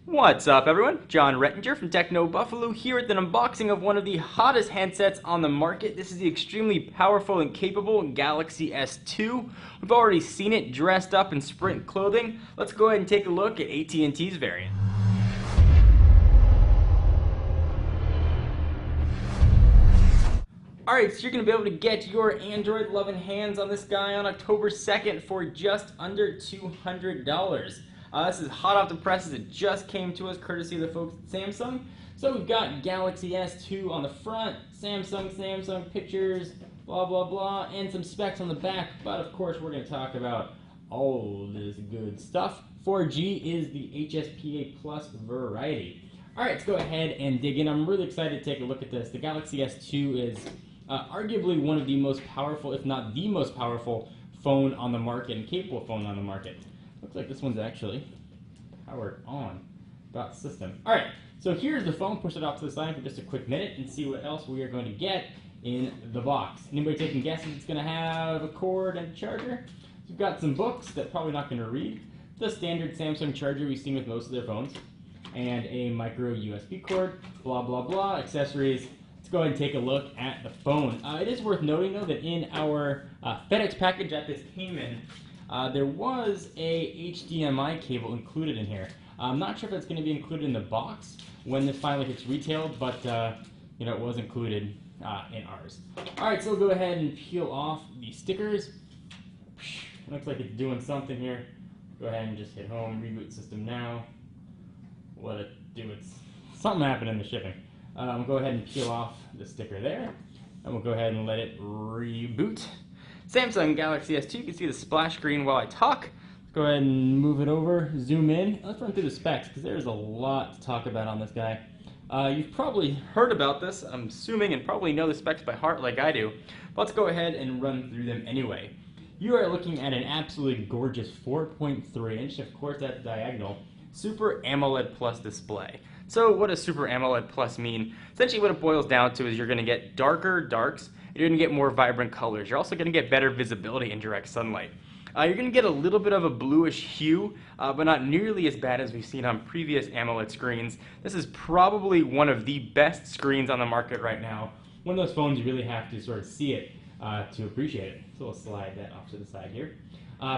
What's up everyone? John Rettinger from Techno Buffalo here with an unboxing of one of the hottest handsets on the market. This is the extremely powerful and capable Galaxy S2. We've already seen it dressed up in Sprint clothing. Let's go ahead and take a look at AT&T's variant. Alright, so you're going to be able to get your Android-loving hands on this guy on October 2nd for just under $200. This is hot off the presses. It just came to us courtesy of the folks at Samsung. So we've got Galaxy S2 on the front, Samsung pictures, blah blah blah, and some specs on the back. But of course we're going to talk about all this good stuff. 4G is the HSPA Plus variety. Alright, let's go ahead and dig in. I'm really excited to take a look at this. The Galaxy S2 is arguably one of the most powerful, if not the most powerful phone on the market and capable phone on the market. Looks like this one's actually powered on. Dot system. Alright, so here's the phone. Push it off to the side for just a quick minute and see what else we are going to get in the box. Anybody taking guesses? It's going to have a cord and a charger. So we've got some books that probably not going to read. The standard Samsung charger we've seen with most of their phones. And a micro USB cord. Blah blah blah. Accessories. Let's go ahead and take a look at the phone. It is worth noting though that in our FedEx package that this came in, there was a HDMI cable included in here. I'm not sure if it's going to be included in the box when this finally hits retail, but you know, it was included in ours. Alright, so we'll go ahead and peel off the stickers. Looks like it's doing something here. Go ahead and just hit home, reboot system now. Let it do its... Something happened in the shipping. We'll go ahead and peel off the sticker there, and we'll go ahead and let it reboot. Samsung Galaxy S2, you can see the splash screen while I talk. Let's go ahead and move it over, zoom in. Let's run through the specs because there's a lot to talk about on this guy. You've probably heard about this, I'm assuming, and probably know the specs by heart like I do. But let's go ahead and run through them anyway. You are looking at an absolutely gorgeous 4.3 inch, of course that's diagonal, Super AMOLED Plus display. So what does Super AMOLED Plus mean? Essentially what it boils down to is you're going to get darker darks, you're going to get more vibrant colors. You're also going to get better visibility in direct sunlight. You're going to get a little bit of a bluish hue, but not nearly as bad as we've seen on previous AMOLED screens. This is probably one of the best screens on the market right now. One of those phones you really have to sort of see it to appreciate it. So we'll slide that off to the side here.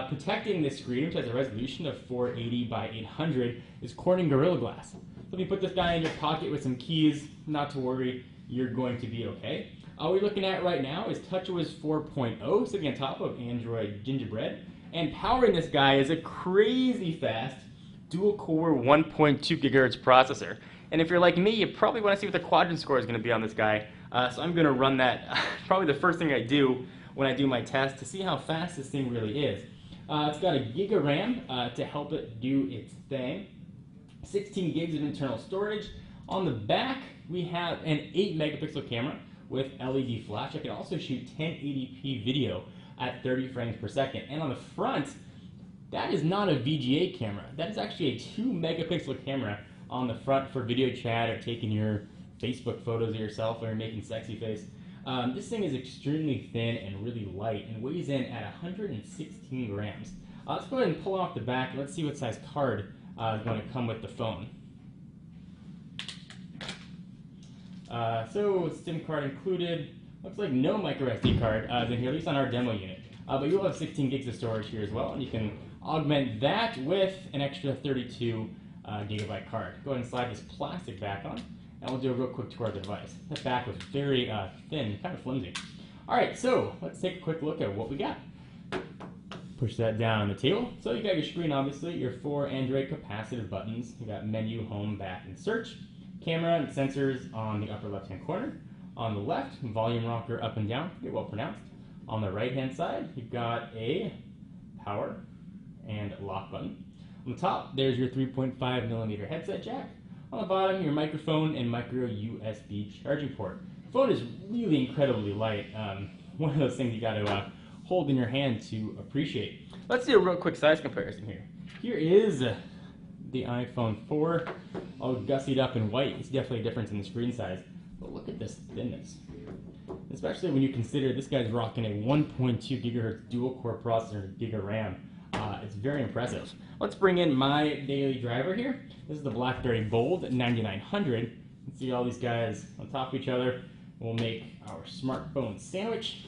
Protecting this screen, which has a resolution of 480 by 800, is Corning Gorilla Glass. So if you put this guy in your pocket with some keys, not to worry, you're going to be okay. All we're looking at right now is TouchWiz 4.0 sitting on top of Android Gingerbread, and powering this guy is a crazy fast dual-core 1.2 gigahertz processor. And if you're like me, you probably want to see what the quadrant score is going to be on this guy. So I'm going to run that probably the first thing I do when I do my test to see how fast this thing really is. It's got a gig of RAM to help it do its thing. 16 gigs of internal storage. On the back, we have an 8 megapixel camera with LED flash. I can also shoot 1080p video at 30 frames per second. And on the front, that is not a VGA camera. That is actually a 2 megapixel camera on the front for video chat or taking your Facebook photos of yourself when you're making sexy face. This thing is extremely thin and really light and weighs in at 116 grams. Let's go ahead and pull off the back and let's see what size card is going to come with the phone. So SIM card included. Looks like no micro SD card is in here, at least on our demo unit. But you'll have 16 gigs of storage here as well, and you can augment that with an extra 32 gigabyte card. Go ahead and slide this plastic back on, and we'll do a real quick tour of the device. That back was very thin, kind of flimsy. Alright, so let's take a quick look at what we got. Push that down on the table. So you got your screen, obviously, your 4 Android capacitive buttons. You got menu, home, back, and search. Camera and sensors on the upper left-hand corner. On the left, volume rocker up and down, pretty well pronounced. On the right-hand side, you've got a power and lock button. On the top, there's your 3.5mm headset jack. On the bottom, your microphone and micro USB charging port. The phone is really incredibly light. One of those things you got to hold in your hand to appreciate. Let's do a real quick size comparison here. Here is the iPhone 4, all gussied up in white. It's definitely a difference in the screen size. But look at this thinness. Especially when you consider this guy's rocking a 1.2 gigahertz dual-core processor, gig of RAM, It's very impressive. Let's bring in my daily driver here. This is the BlackBerry Bold 9900. You can see all these guys on top of each other. We'll make our smartphone sandwich,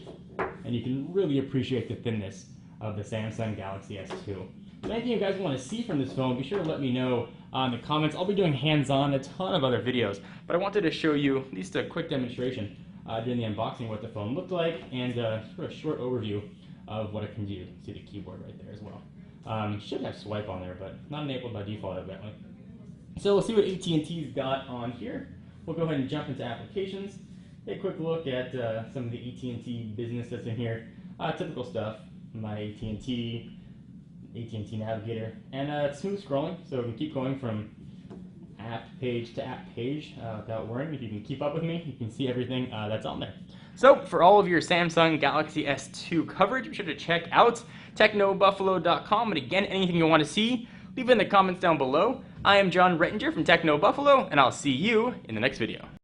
and you can really appreciate the thinness of the Samsung Galaxy S2. If anything you guys want to see from this phone, be sure to let me know in the comments. I'll be doing hands-on, a ton of other videos, but I wanted to show you at least a quick demonstration during the unboxing what the phone looked like, and sort of a short overview of what it can do. See the keyboard right there as well. Should have swipe on there, but not enabled by default evidently. So we'll see what AT&T's got on here. We'll go ahead and jump into applications. Take a quick look at some of the AT&T business that's in here. Typical stuff. My AT&T Navigator, and smooth scrolling, so we can keep going from app page to app page without worrying. If you can keep up with me, you can see everything that's on there. So for all of your Samsung Galaxy S2 coverage, be sure to check out technobuffalo.com. And again, anything you want to see, leave it in the comments down below. I am John Rettinger from Techno Buffalo, and I'll see you in the next video.